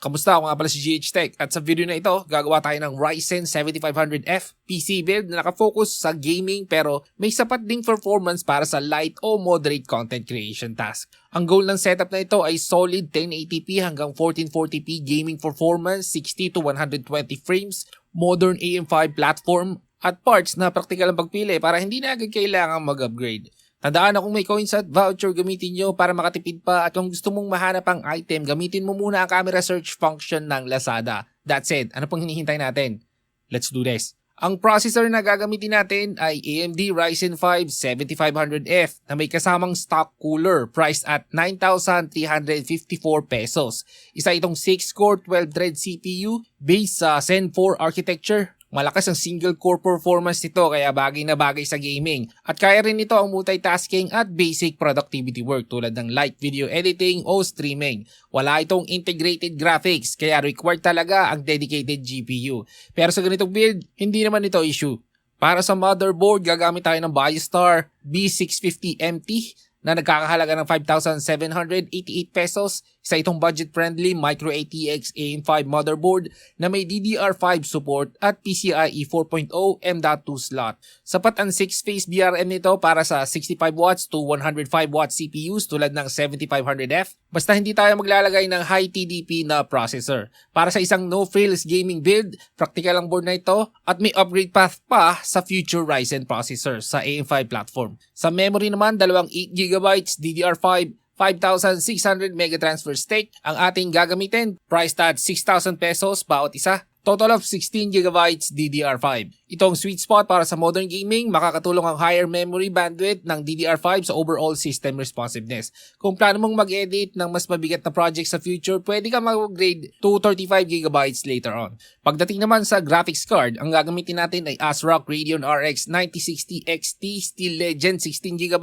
Kamusta? Ako nga pala si GH Tech at sa video na ito, gagawa tayo ng Ryzen 7500F PC build na nakafocus sa gaming pero may sapat ding performance para sa light o moderate content creation task. Ang goal ng setup na ito ay solid 1080p hanggang 1440p gaming performance, 60 to 120 frames, modern AM5 platform at parts na praktikal ang pagpili para hindi na agad kailangan mag-upgrade. Tandaan na kung may coins at voucher, gamitin nyo para makatipid pa at kung gusto mong mahanap ang item, gamitin mo muna ang camera search function ng Lazada. That's it. Ano pang hinihintay natin? Let's do this. Ang processor na gagamitin natin ay AMD Ryzen 5 7500F na may kasamang stock cooler priced at 9,354 pesos. Isa itong 6-core 12-thread CPU based sa Zen 4 architecture. Malakas ang single core performance nito kaya bagay na bagay sa gaming. At kaya rin nito ang multitasking at basic productivity work tulad ng light video editing o streaming. Wala itong integrated graphics kaya required talaga ang dedicated GPU. Pero sa ganitong build, hindi naman ito issue. Para sa motherboard, gagamit tayo ng BioStar B650MT na nagkakahalaga ng 5,788 pesos. Isa itong budget-friendly Micro ATX AM5 motherboard na may DDR5 support at PCIe 4.0 M.2 slot. Sapat ang 6-phase BRM nito para sa 65 watts to 105 watts CPUs tulad ng 7500F. Basta hindi tayo maglalagay ng high TDP na processor. Para sa isang no-frills gaming build, practical ang board na ito at may upgrade path pa sa future Ryzen processor sa AM5 platform. Sa memory naman, dalawang 8GB DDR5 5,600 mega transfer stick ang ating gagamitin, priced at 6,000 pesos bawat isa. Total of 16GB DDR5. Itong sweet spot para sa modern gaming, makakatulong ang higher memory bandwidth ng DDR5 sa overall system responsiveness. Kung plano mong mag-edit ng mas mabigat na project sa future, pwede ka mag-upgrade to 35GB later on. Pagdating naman sa graphics card, ang gagamitin natin ay ASRock Radeon RX 9060 XT Steel Legend 16GB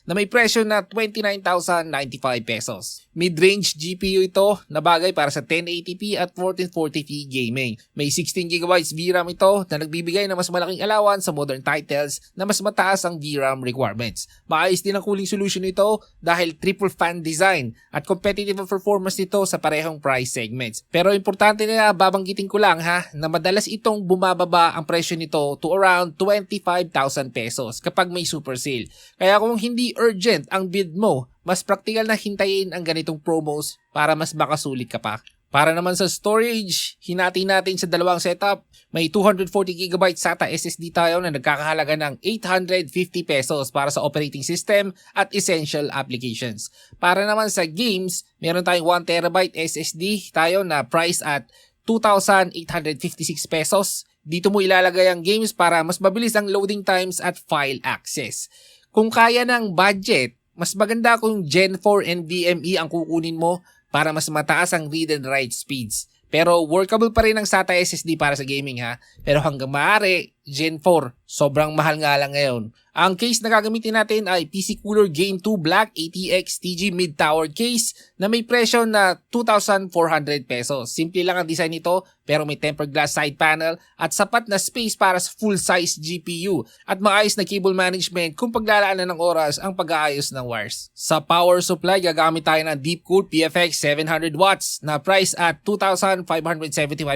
na may presyo na 29,095 pesos. Mid-range GPU ito na bagay para sa 1080p at 1440p gaming. May 16GB VRAM ito na nagbibigay ng mas malaking allowance sa modern titles na mas mataas ang VRAM requirements. Maayos din ang cooling solution nito dahil triple fan design at competitive ang performance nito sa parehong price segments. Pero importante na babanggitin ko lang na madalas itong bumababa ang presyo nito to around 25,000 pesos kapag may super sale. Kaya kung hindi urgent ang build mo, mas praktikal na hintayin ang ganitong promos para mas makasulit ka pa. Para naman sa storage, hinati natin sa dalawang setup. May 240GB SATA SSD tayo na nagkakahalaga ng 850 pesos para sa operating system at essential applications. Para naman sa games, meron tayong 1TB SSD tayo na price at 2,856 pesos. Dito mo ilalagay ang games para mas mabilis ang loading times at file access. Kung kaya ng budget, mas maganda kung Gen 4 NVMe ang kukunin mo para mas mataas ang read and write speeds. Pero workable pa rin ang SATA SSD para sa gaming Pero hanggang maaari, Gen 4, sobrang mahal nga lang ngayon. Ang case na gagamitin natin ay PC Cooler Game 2 Black ATX TG Mid-Tower case na may presyo na 2,400 pesos. Simple lang ang design nito pero may tempered glass side panel at sapat na space para sa full-size GPU at maayos na cable management kung paglalaanan ng oras ang pag-aayos ng wires. Sa power supply, gagamit tayo ng deep-cooled PFX 700 watts na price at 2,575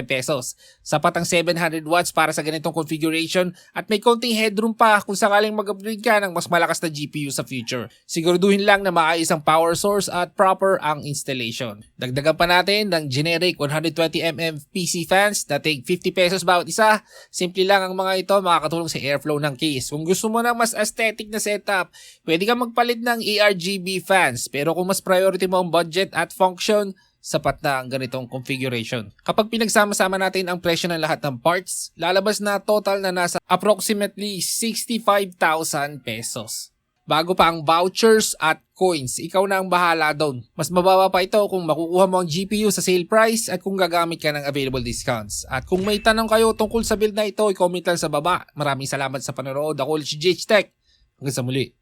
pesos. Sapat ang 700 watts para sa ganitong configuration at may konting headroom pa kung sakaling mag-upgrade ka ng mas malakas na GPU sa future. Siguraduhin lang na maayos ang power source at proper ang installation. Dagdagan pa natin ng generic 120mm PC fans na take 50 pesos bawat isa. Simple lang ang mga ito, makakatulong sa airflow ng case. Kung gusto mo ng mas aesthetic na setup, pwede kang magpalit ng ARGB fans. Pero kung mas priority mo ang budget at function, sapat na ang ganitong configuration. Kapag pinagsama-sama natin ang presyo ng lahat ng parts, lalabas na total na nasa approximately 65,000 pesos. Bago pa ang vouchers at coins, ikaw na ang bahala doon. Mas mababa pa ito kung makukuha mo ang GPU sa sale price at kung gagamit ka ng available discounts. At kung may tanong kayo tungkol sa build na ito, i-comment lang sa baba. Maraming salamat sa panonood. Ako ulit si GH Tech. Hanggang sa muli.